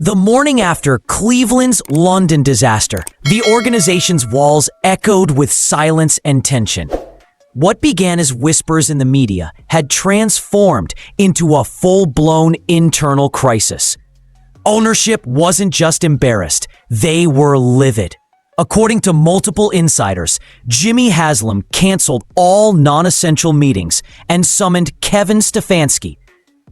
The morning after Cleveland's London disaster, the organization's walls echoed with silence and tension. What began as whispers in the media had transformed into a full-blown internal crisis. Ownership wasn't just embarrassed, they were livid. According to multiple insiders, Jimmy Haslam canceled all non-essential meetings and summoned Kevin Stefanski,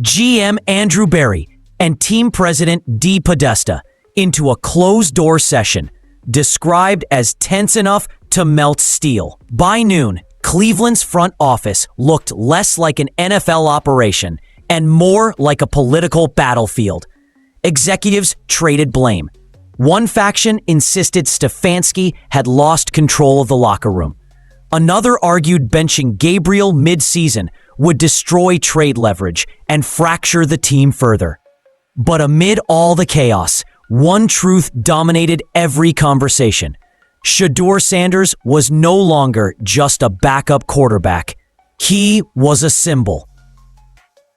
GM Andrew Berry, and team president Dee Podesta into a closed-door session, described as tense enough to melt steel. By noon, Cleveland's front office looked less like an NFL operation and more like a political battlefield. Executives traded blame. One faction insisted Stefanski had lost control of the locker room. Another argued benching Gabriel mid-season would destroy trade leverage and fracture the team further. But amid all the chaos, one truth dominated every conversation. Shedeur Sanders was no longer just a backup quarterback. He was a symbol.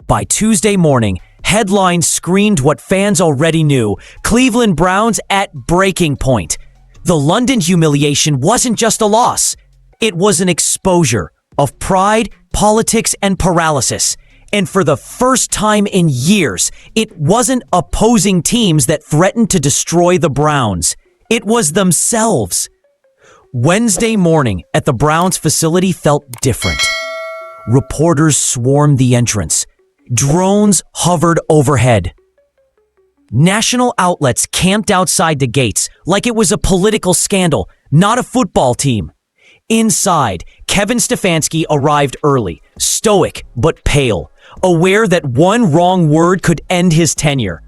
By Tuesday morning, headlines screamed what fans already knew: Cleveland Browns at breaking point. The London humiliation wasn't just a loss. It was an exposure of pride, politics, and paralysis. And for the first time in years, it wasn't opposing teams that threatened to destroy the Browns. It was themselves. Wednesday morning at the Browns facility felt different. Reporters swarmed the entrance. Drones hovered overhead. National outlets camped outside the gates like it was a political scandal, not a football team. Inside, Kevin Stefanski arrived early, stoic but pale, aware that one wrong word could end his tenure.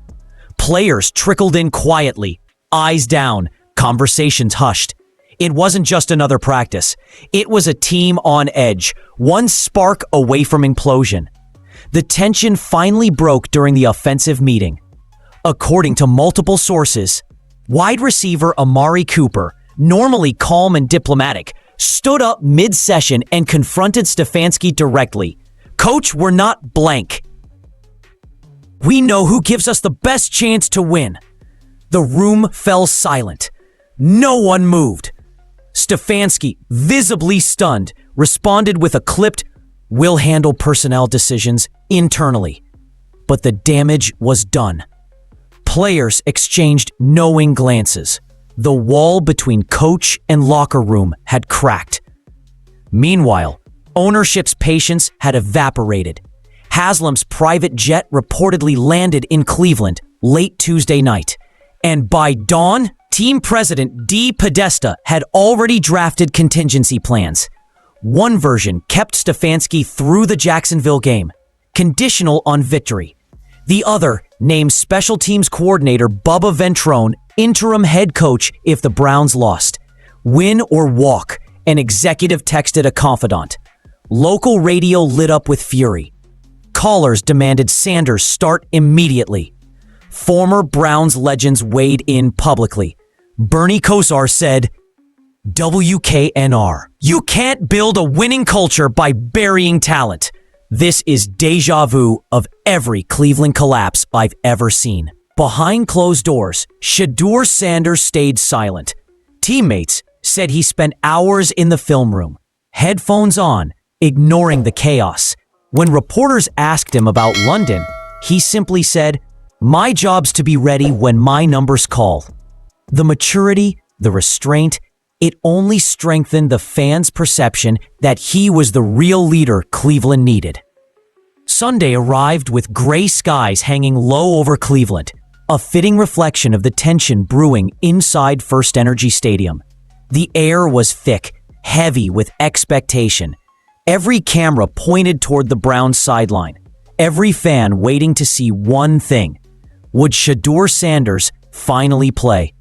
Players trickled in quietly, eyes down, conversations hushed. It wasn't just another practice. It was a team on edge, one spark away from implosion. The tension finally broke during the offensive meeting. According to multiple sources, wide receiver Amari Cooper, normally calm and diplomatic, stood up mid-session and confronted Stefanski directly. "Coach, we're not blank. We know who gives us the best chance to win." The room fell silent. No one moved. Stefanski, visibly stunned, responded with a clipped, "We'll handle personnel decisions internally." But the damage was done. Players exchanged knowing glances. The wall between coach and locker room had cracked. Meanwhile, ownership's patience had evaporated. Haslam's private jet reportedly landed in Cleveland late Tuesday night. And by dawn, team president Dee Podesta had already drafted contingency plans. One version kept Stefanski through the Jacksonville game, conditional on victory. The other named special teams coordinator Bubba Ventrone interim head coach if the Browns lost. Win or walk, an executive texted a confidant. Local radio lit up with fury. Callers demanded Sanders start immediately. Former Browns legends weighed in publicly. Bernie Kosar said, "WKNR, you can't build a winning culture by burying talent. This is deja vu of every Cleveland collapse I've ever seen." Behind closed doors, Shedeur Sanders stayed silent. Teammates said he spent hours in the film room, headphones on, ignoring the chaos. When reporters asked him about London, he simply said, "My job's to be ready when my numbers call." The maturity, the restraint, it only strengthened the fans' perception that he was the real leader Cleveland needed. Sunday arrived with gray skies hanging low over Cleveland, a fitting reflection of the tension brewing inside First Energy Stadium. The air was thick, heavy with expectation. Every camera pointed toward the Browns sideline, every fan waiting to see one thing: would Shedeur Sanders finally play?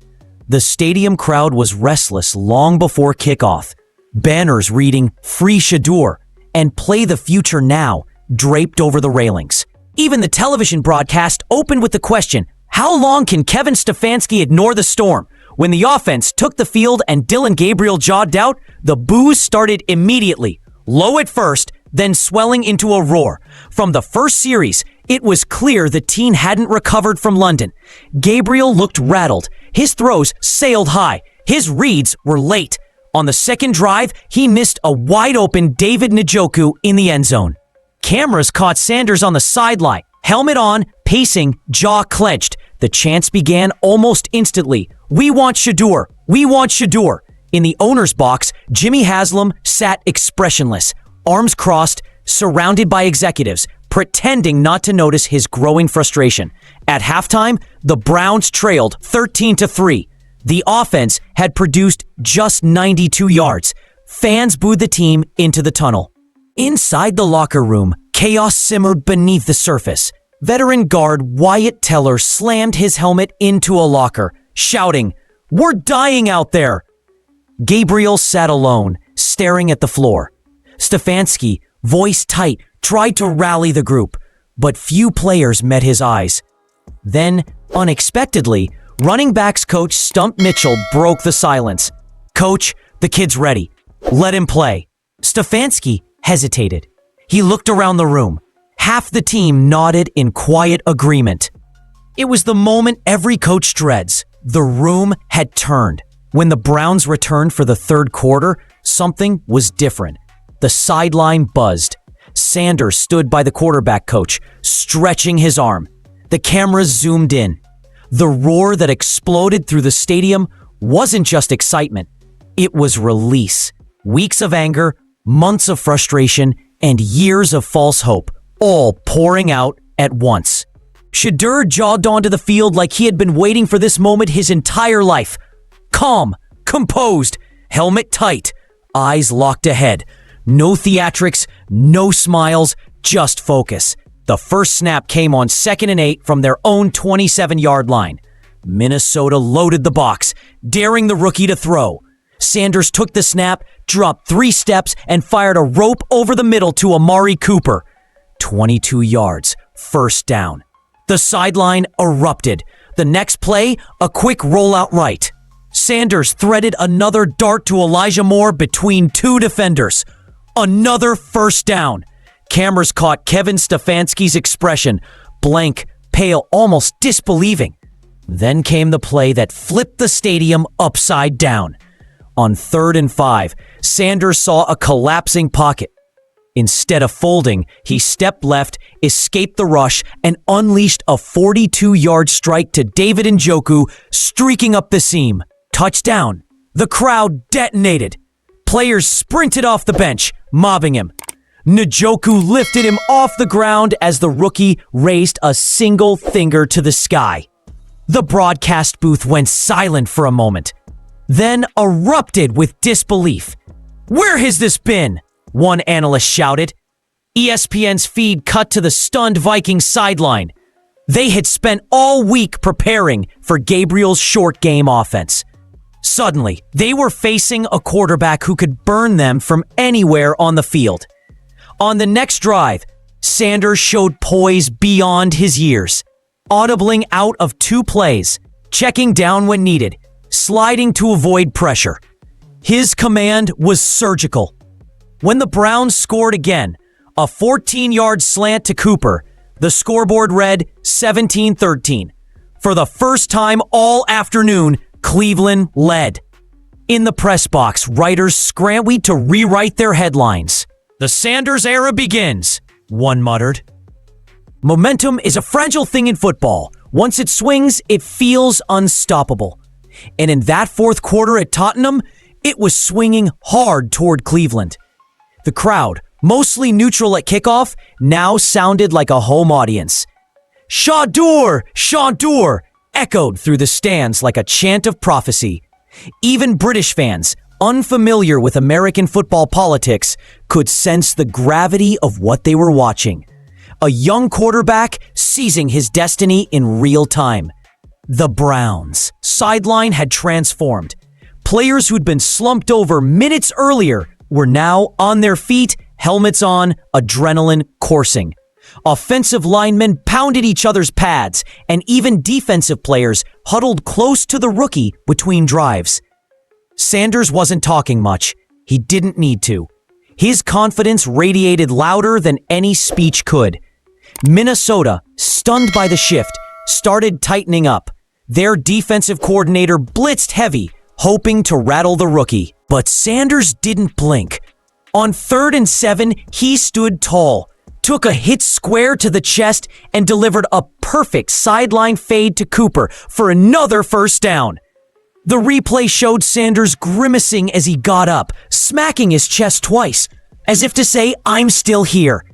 The stadium crowd was restless long before kickoff. Banners reading "Free Shedeur" and "Play the Future Now" draped over the railings. Even the television broadcast opened with the question, how long can Kevin Stefanski ignore the storm? When the offense took the field and Dillon Gabriel jogged out, the boos started immediately, low at first, then swelling into a roar. From the first series, It was clear the team hadn't recovered from London. Gabriel looked rattled. His throws sailed high. His reads were late. On the second drive, he missed a wide-open David Njoku in the end zone. Cameras caught Sanders on the sideline, helmet on, pacing, jaw clenched. The chants began almost instantly. "We want Shedeur! We want Shedeur!" In the owner's box, Jimmy Haslam sat expressionless, arms crossed, surrounded by executives, pretending not to notice his growing frustration. At halftime, the Browns trailed 13-3. The offense had produced just 92 yards. Fans booed the team into the tunnel. Inside the locker room, chaos simmered beneath the surface. Veteran guard Wyatt Teller slammed his helmet into a locker, shouting, "We're dying out there!" Gabriel sat alone, staring at the floor. Stefanski, voice tight, tried to rally the group, but few players met his eyes. Then, unexpectedly, running backs coach Stump Mitchell broke the silence. "Coach, the kid's ready. Let him play." Stefanski hesitated. He looked around the room. Half the team nodded in quiet agreement. It was the moment every coach dreads. The room had turned. When the Browns returned for the third quarter, something was different. The sideline buzzed. Sanders stood by the quarterback coach, stretching his arm. The cameras zoomed in. The roar that exploded through the stadium wasn't just excitement. It was release. Weeks of anger, months of frustration, and years of false hope, all pouring out at once. Shedeur jogged onto the field like he had been waiting for this moment his entire life. Calm, composed, helmet tight, eyes locked ahead. No theatrics, no smiles, just focus. The first snap came on 2nd and 8 from their own 27-yard line. Minnesota loaded the box, daring the rookie to throw. Sanders took the snap, dropped 3 steps, and fired a rope over the middle to Amari Cooper. 22 yards, first down. The sideline erupted. The next play, a quick rollout right. Sanders threaded another dart to Elijah Moore between 2 defenders. Another first down. Cameras caught Kevin Stefanski's expression, blank, pale, almost disbelieving. Then came the play that flipped the stadium upside down. On 3rd and 5, Sanders saw a collapsing pocket. Instead of folding, he stepped left, escaped the rush, and unleashed a 42-yard strike to David Njoku, streaking up the seam. Touchdown. The crowd detonated. Players sprinted off the bench, mobbing him. Njoku lifted him off the ground as the rookie raised a single finger to the sky. The broadcast booth went silent for a moment, then erupted with disbelief. "Where has this been?" one analyst shouted. ESPN's feed cut to the stunned Vikings sideline. They had spent all week preparing for Gabriel's short game offense. Suddenly, they were facing a quarterback who could burn them from anywhere on the field. On the next drive, Sanders showed poise beyond his years, audibling out of 2 plays, checking down when needed, sliding to avoid pressure. His command was surgical. When the Browns scored again, a 14-yard slant to Cooper, the scoreboard read 17-13. For the first time all afternoon, Cleveland led. In the press box, writers scrambled to rewrite their headlines. "The Sanders era begins," one muttered. Momentum is a fragile thing in football. Once it swings, it feels unstoppable. And in that fourth quarter at Tottenham, it was swinging hard toward Cleveland. The crowd, mostly neutral at kickoff, now sounded like a home audience. "Shedeur! Shedeur!" echoed through the stands like a chant of prophecy. Even British fans, unfamiliar with American football politics, could sense the gravity of what they were watching. A young quarterback seizing his destiny in real time. The Browns' sideline had transformed. Players who'd been slumped over minutes earlier were now on their feet, helmets on, adrenaline coursing. Offensive linemen pounded each other's pads, and even defensive players huddled close to the rookie between drives. Sanders wasn't talking much. He didn't need to. His confidence radiated louder than any speech could. Minnesota, stunned by the shift, started tightening up. Their defensive coordinator blitzed heavy, hoping to rattle the rookie. But Sanders didn't blink. On 3rd and 7, he stood tall, took a hit square to the chest, and delivered a perfect sideline fade to Cooper for another first down. The replay showed Sanders grimacing as he got up, smacking his chest twice, as if to say, "I'm still here."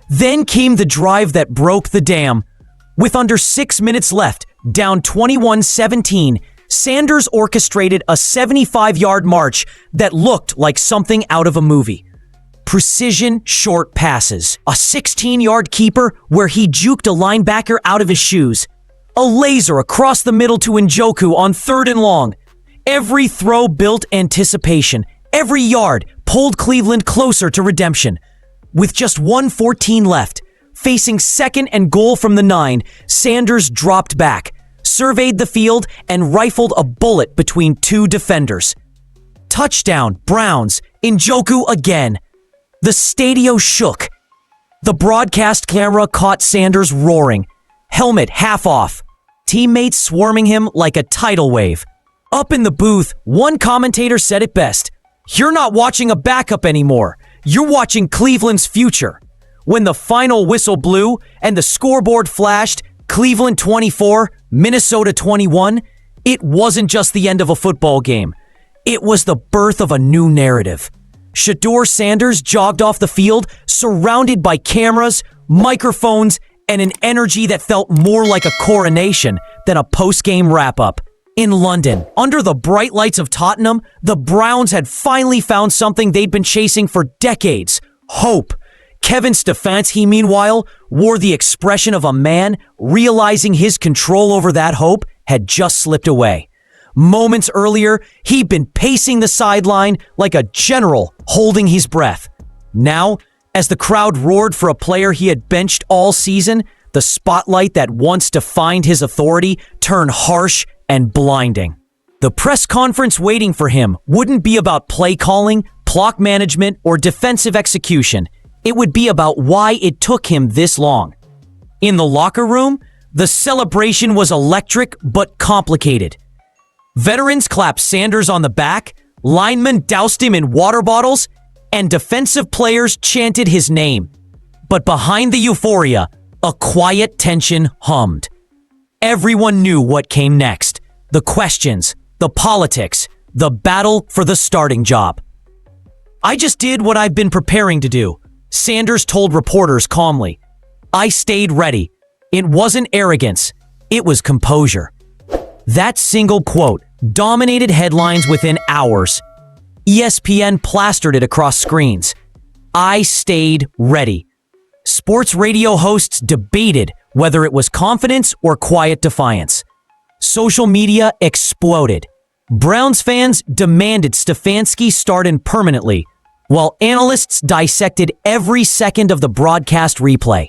Then came the drive that broke the dam. With under 6 minutes left, down 21-17, Sanders orchestrated a 75-yard march that looked like something out of a movie. Precision short passes, a 16-yard keeper where he juked a linebacker out of his shoes, a laser across the middle to Njoku on 3rd and long. Every throw built anticipation. Every yard pulled Cleveland closer to redemption. With just 1:14 left, facing 2nd and goal from the 9, Sanders dropped back, surveyed the field, and rifled a bullet between 2 defenders. Touchdown, Browns. Njoku again. The stadio shook. The broadcast camera caught Sanders roaring, helmet half off, teammates swarming him like a tidal wave. Up in the booth, one commentator said it best: "You're not watching a backup anymore. You're watching Cleveland's future." When the final whistle blew and the scoreboard flashed, Cleveland 24, Minnesota 21, it wasn't just the end of a football game. It was the birth of a new narrative. Shedeur Sanders jogged off the field, surrounded by cameras, microphones, and an energy that felt more like a coronation than a post-game wrap-up. In London, under the bright lights of Tottenham, the Browns had finally found something they'd been chasing for decades: hope. Kevin Stefanski, meanwhile, wore the expression of a man realizing his control over that hope had just slipped away. Moments earlier, he'd been pacing the sideline like a general holding his breath. Now, as the crowd roared for a player he had benched all season, the spotlight that once defined his authority turned harsh and blinding. The press conference waiting for him wouldn't be about play calling, clock management, or defensive execution. It would be about why it took him this long. In the locker room, the celebration was electric but complicated. Veterans clapped Sanders on the back, linemen doused him in water bottles, and defensive players chanted his name. But behind the euphoria, a quiet tension hummed. Everyone knew what came next: the questions, the politics, the battle for the starting job. "I just did what I've been preparing to do," Sanders told reporters calmly. "I stayed ready. It wasn't arrogance. It was composure." That single quote dominated headlines within hours. ESPN plastered it across screens. "I stayed ready." Sports radio hosts debated whether it was confidence or quiet defiance. Social media exploded. Browns fans demanded Stefanski start in permanently, while analysts dissected every second of the broadcast replay.